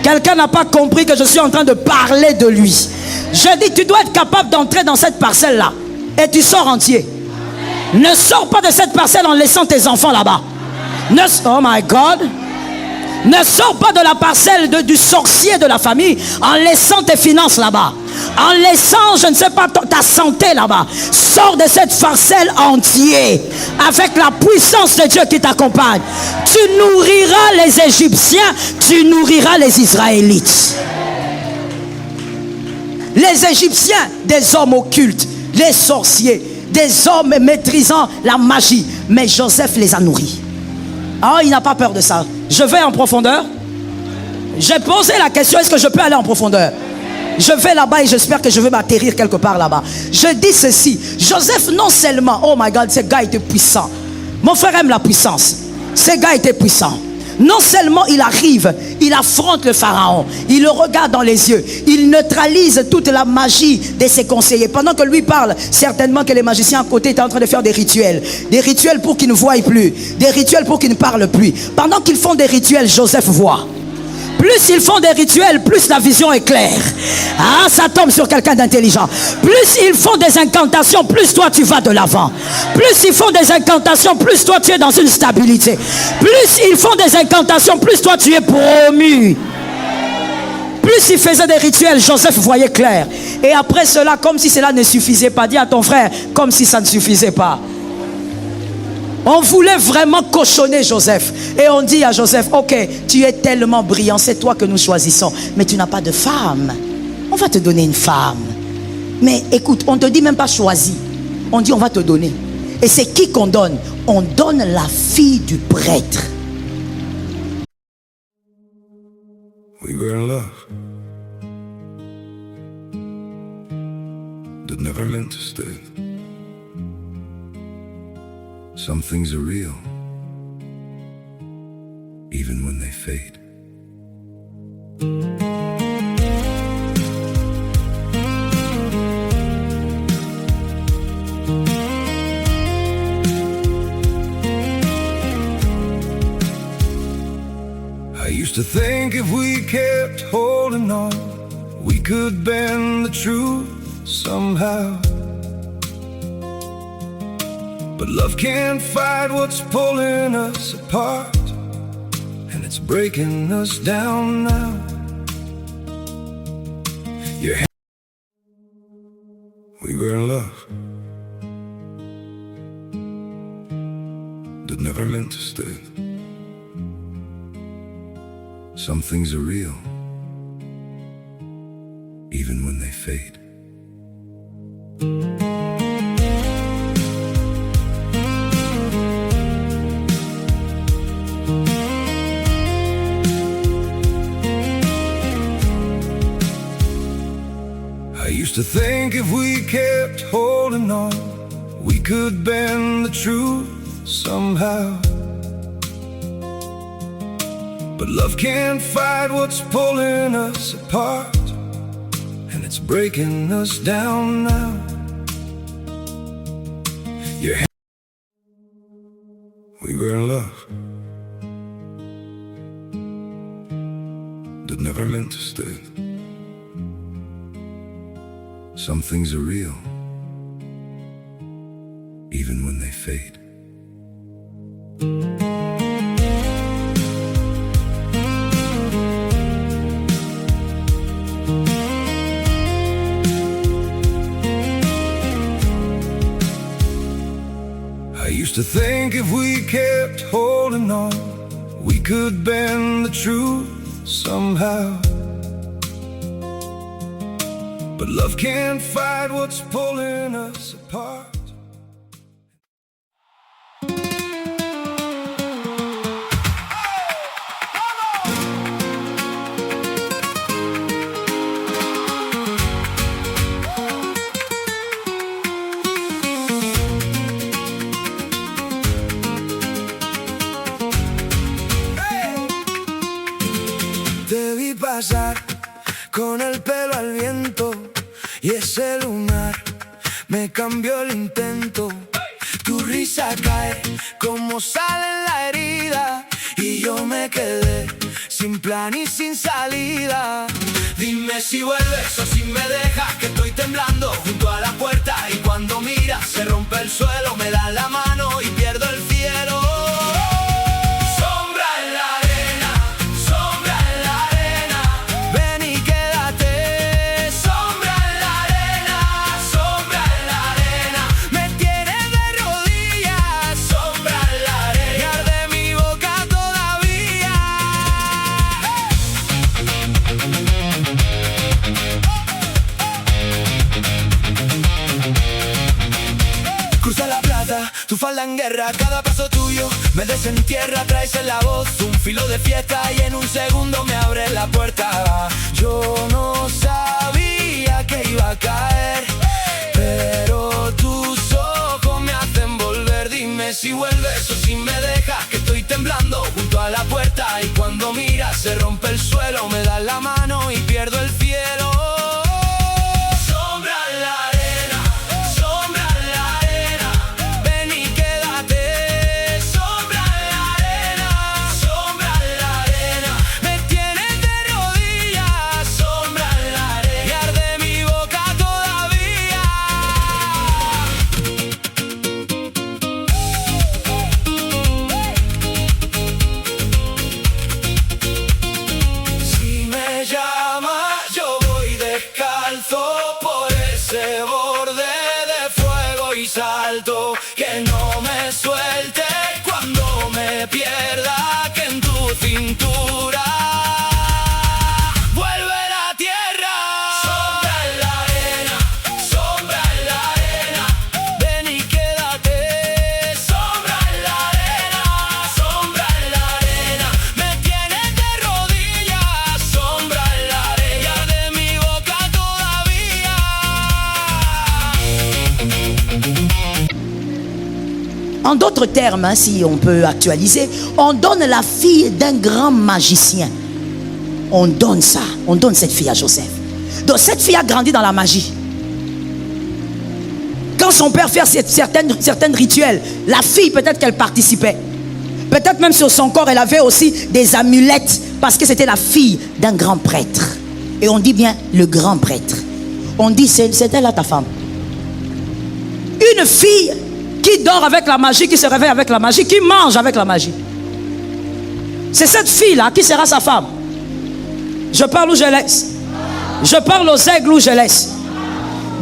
Quelqu'un n'a pas compris que je suis en train de parler de lui. Je dis, tu dois être capable d'entrer dans cette parcelle-là et tu sors entier. Ne sors pas de cette parcelle en laissant tes enfants là-bas. Oh my God. Ne sors pas de la parcelle du sorcier de la famille en laissant tes finances là-bas. En laissant, je ne sais pas, ta santé là-bas. Sors de cette parcelle entière avec la puissance de Dieu qui t'accompagne. Tu nourriras les Égyptiens, tu nourriras les Israélites. Les Égyptiens, des hommes occultes, les sorciers, des hommes maîtrisant la magie. Mais Joseph les a nourris. Ah, il n'a pas peur de ça. Je vais en profondeur. J'ai posé la question, est-ce que je peux aller en profondeur? Je vais là-bas et j'espère que je vais m'atterrir quelque part là-bas. Je dis ceci, Joseph non seulement, oh my God, ce gars était puissant. Mon frère aime la puissance. Ce gars était puissant. Non seulement il arrive, il affronte le pharaon, il le regarde dans les yeux, il neutralise toute la magie de ses conseillers. Pendant que lui parle, certainement que les magiciens à côté étaient en train de faire des rituels pour qu'ils ne voient plus, des rituels pour qu'ils ne parlent plus. Pendant qu'ils font des rituels, Joseph voit. Plus ils font des rituels, plus la vision est claire. Ah, ça tombe sur quelqu'un d'intelligent. Plus ils font des incantations, plus toi tu vas de l'avant. Plus ils font des incantations, plus toi tu es dans une stabilité. Plus ils font des incantations, plus toi tu es promu. Plus il faisait des rituels, Joseph voyait clair. Et après cela, comme si cela ne suffisait pas, dis à ton frère, comme si ça ne suffisait pas. On voulait vraiment cochonner Joseph. Et on dit à Joseph, ok, tu es tellement brillant, c'est toi que nous choisissons. Mais tu n'as pas de femme. On va te donner une femme. Mais écoute, on ne te dit même pas choisi. On dit on va te donner. Et c'est qui qu'on donne? On donne la fille du prêtre. We were in love. That never meant to stay. Some things are real, even when they fade. I used to think if we kept holding on, we could bend the truth somehow. But love can't fight what's pulling us apart, and it's breaking us down now. We were in love that never meant to stay. Some things are real, even when they fade. I used to think if we kept holding on, we could bend the truth somehow. But love can't fight what's pulling us apart, and it's breaking us down now. We were in love that never meant to stay. Some things are real, even when they fade. I used to think if we kept holding on, we could bend the truth somehow. But love can't fight what's pulling us apart. Te vi pasar con el pelo al viento y ese lunar me cambió el intento. Tu risa cae como sal en la herida y yo me quedé sin plan y sin salida. Dime si vuelves o si me dejas, que estoy temblando junto a la puerta. Y cuando miras se rompe el suelo, me das la mano y pierdo el cielo. Sombra en la arena, sombra en la arena. Ven y quédate. Sombra en la arena, sombra en la arena. Me tienes de rodillas. Sombra en la arena. Y arde mi boca todavía. Cruza la plaza, tu falda en guerra, cada paso tuyo me desentierra, traes en la voz un filo de fiesta y en un segundo me abres la puerta. Yo no sabía que iba a caer, pero tus ojos me hacen volver. Dime si vuelves o si me dejas, que estoy temblando junto a la puerta. Y cuando miras se rompe el suelo, me das la mano y pierdo el cielo. Sombra en la arena, sombra en la arena. Ven y quédate. Sombra en la arena, sombra en la arena. Me tienes de rodillas. Sombra en la arena. Y arde mi boca todavía. Si me llamas yo voy descalzo por ese borde de fuego y salto. Que no me suelte cuando me pierda, que en tu cintura vuelve la tierra. Sombra en la arena, sombra en la arena. Ven y quédate. Sombra en la arena, sombra en la arena. Me tienes de rodillas. Sombra en la arena. Y arde mi boca todavía. En d'autres termes, hein, si on peut actualiser, on donne la fille d'un grand magicien. On donne ça, on donne cette fille à Joseph. Donc cette fille a grandi dans la magie. Quand son père fait certaines rituels, la fille peut-être qu'elle participait. Peut-être même sur son corps, elle avait aussi des amulettes parce que c'était la fille d'un grand prêtre. Et on dit bien le grand prêtre. On dit c'était là ta femme. Une fille qui dort avec la magie, qui se réveille avec la magie, qui mange avec la magie. C'est cette fille-là qui sera sa femme. Je parle où je laisse. Je parle aux aigles où je laisse.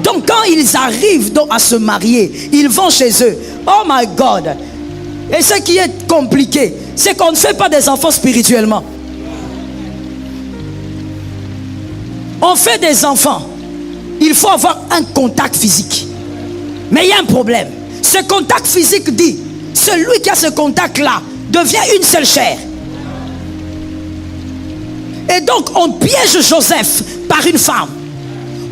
Donc quand ils arrivent donc à se marier, ils vont chez eux. Oh my God. Et ce qui est compliqué, c'est qu'on ne fait pas des enfants spirituellement. On fait des enfants. Il faut avoir un contact physique. Mais il y a un problème. Ce contact physique dit, celui qui a ce contact-là devient une seule chair. Et donc on piège Joseph par une femme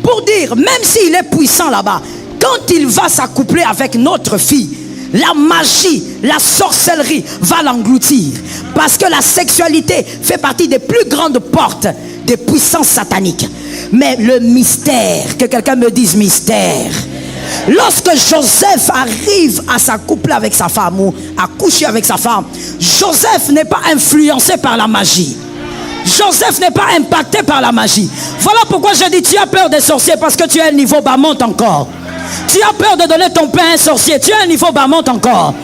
pour dire, même s'il est puissant là-bas, quand il va s'accoupler avec notre fille, la magie, la sorcellerie va l'engloutir. Parce que la sexualité fait partie des plus grandes portes des puissances sataniques. Mais le mystère, que quelqu'un me dise mystère. Lorsque Joseph arrive à s'accoupler avec sa femme ou à coucher avec sa femme, Joseph n'est pas influencé par la magie. Joseph n'est pas impacté par la magie. Voilà pourquoi je dis, tu as peur des sorciers parce que tu as un niveau bas, monte encore. Tu as peur de donner ton pain à un sorcier, tu as un niveau bas, monte encore.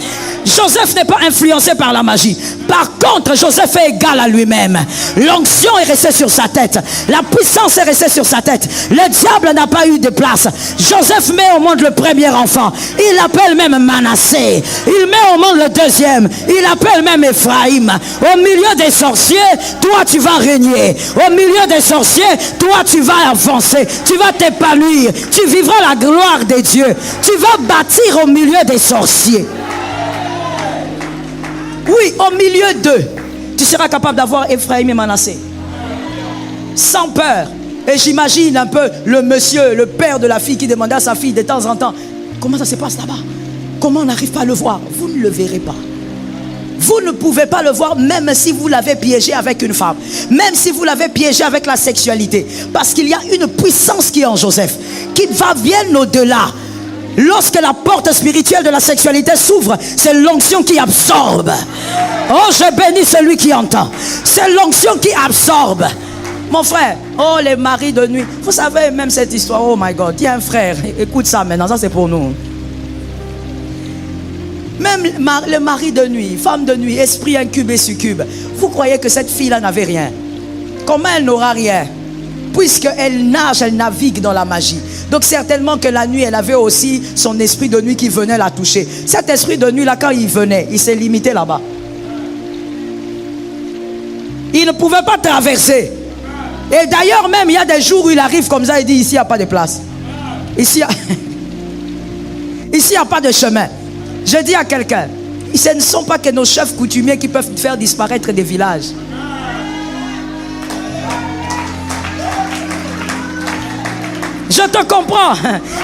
Joseph n'est pas influencé par la magie. Par contre, Joseph est égal à lui-même. L'onction est restée sur sa tête. La puissance est restée sur sa tête. Le diable n'a pas eu de place. Joseph met au monde le premier enfant. Il l'appelle même Manassé. Il met au monde le deuxième. Il l'appelle même Ephraïm. Au milieu des sorciers, toi tu vas régner. Au milieu des sorciers, toi tu vas avancer. Tu vas t'épanouir. Tu vivras la gloire de Dieu. Tu vas bâtir au milieu des sorciers. Oui, au milieu d'eux, tu seras capable d'avoir Ephraïm et Manassé. Sans peur. Et j'imagine un peu le monsieur, le père de la fille qui demandait à sa fille de temps en temps, comment ça se passe là-bas? Comment on n'arrive pas à le voir? Vous ne le verrez pas. Vous ne pouvez pas le voir même si vous l'avez piégé avec une femme. Même si vous l'avez piégé avec la sexualité. Parce qu'il y a une puissance qui est en Joseph. Qui va bien au-delà Lorsque la porte spirituelle de la sexualité s'ouvre, c'est l'onction qui absorbe. Oh, je bénis celui qui entend. C'est l'onction qui absorbe. Mon frère, oh les maris de nuit. Vous savez même cette histoire, oh my God. Il y a un frère, écoute ça maintenant, ça c'est pour nous. Même le mari de nuit, femme de nuit, esprit incube et succube. Vous croyez que cette fille-là n'avait rien? Comment elle n'aura rien? Puisqu'elle nage, elle navigue dans la magie. Donc certainement que la nuit, elle avait aussi son esprit de nuit qui venait la toucher. Cet esprit de nuit là, quand il venait, il s'est limité là-bas. Il ne pouvait pas traverser. Et d'ailleurs même, il y a des jours où il arrive comme ça, il dit ici, il n'y a pas de place. Ici, il n'y a pas de chemin. Je dis à quelqu'un, ce ne sont pas que nos chefs coutumiers qui peuvent faire disparaître des villages. Je te comprends.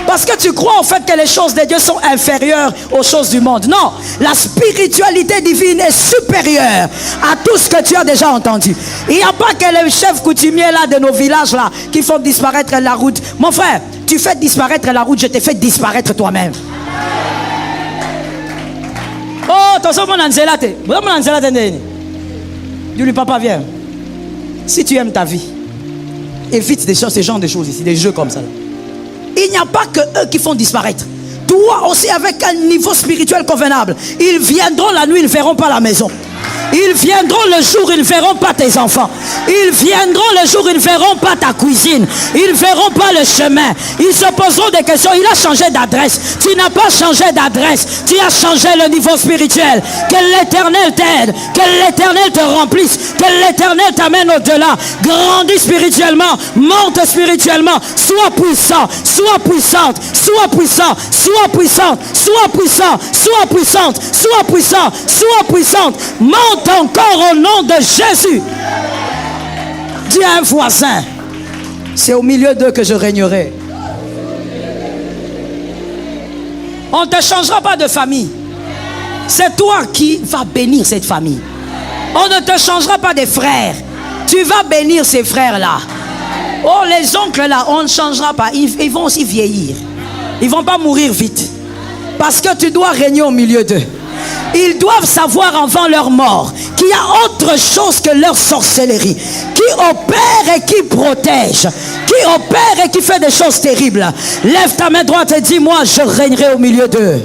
Parce que tu crois en fait que les choses de Dieu sont inférieures aux choses du monde. Non, la spiritualité divine est supérieure à tout ce que tu as déjà entendu. Il n'y a pas que les chefs coutumiers là de nos villages là qui font disparaître la route. Mon frère, tu fais disparaître la route, je te fais disparaître toi-même. Oh, attention mon anzelate. Dis-lui papa viens. Si tu aimes ta vie, évite ce genre de choses ici, des jeux comme ça. Il n'y a pas que eux qui font disparaître. Toi aussi avec un niveau spirituel convenable. Ils viendront la nuit, ils ne verront pas la maison. Ils viendront le jour, ils ne verront pas tes enfants. Ils viendront le jour, ils ne verront pas ta cuisine. Ils ne verront pas le chemin. Ils se poseront des questions. Il a changé d'adresse. Tu n'as pas changé d'adresse. Tu as changé le niveau spirituel. Que l'Éternel t'aide. Que l'Éternel te remplisse. Que l'Éternel t'amène au-delà. Grandis spirituellement. Monte spirituellement. Sois puissant. Sois puissante. Sois puissant. Sois puissante. Sois puissant. Sois puissante. Sois puissant. Sois puissante. Monte encore au nom de Jésus. Dis à un voisin, c'est au milieu d'eux que je régnerai. On ne te changera pas de famille. C'est toi qui vas bénir cette famille. On ne te changera pas de frères. Tu vas bénir ces frères-là. Oh, les oncles là, on ne changera pas. Ils vont aussi vieillir. Ils ne vont pas mourir vite. Parce que tu dois régner au milieu d'eux. Ils doivent savoir avant leur mort qu'il y a autre chose que leur sorcellerie, qui opère et qui protège, qui opère et qui fait des choses terribles. Lève ta main droite et dis-moi, je régnerai au milieu d'eux.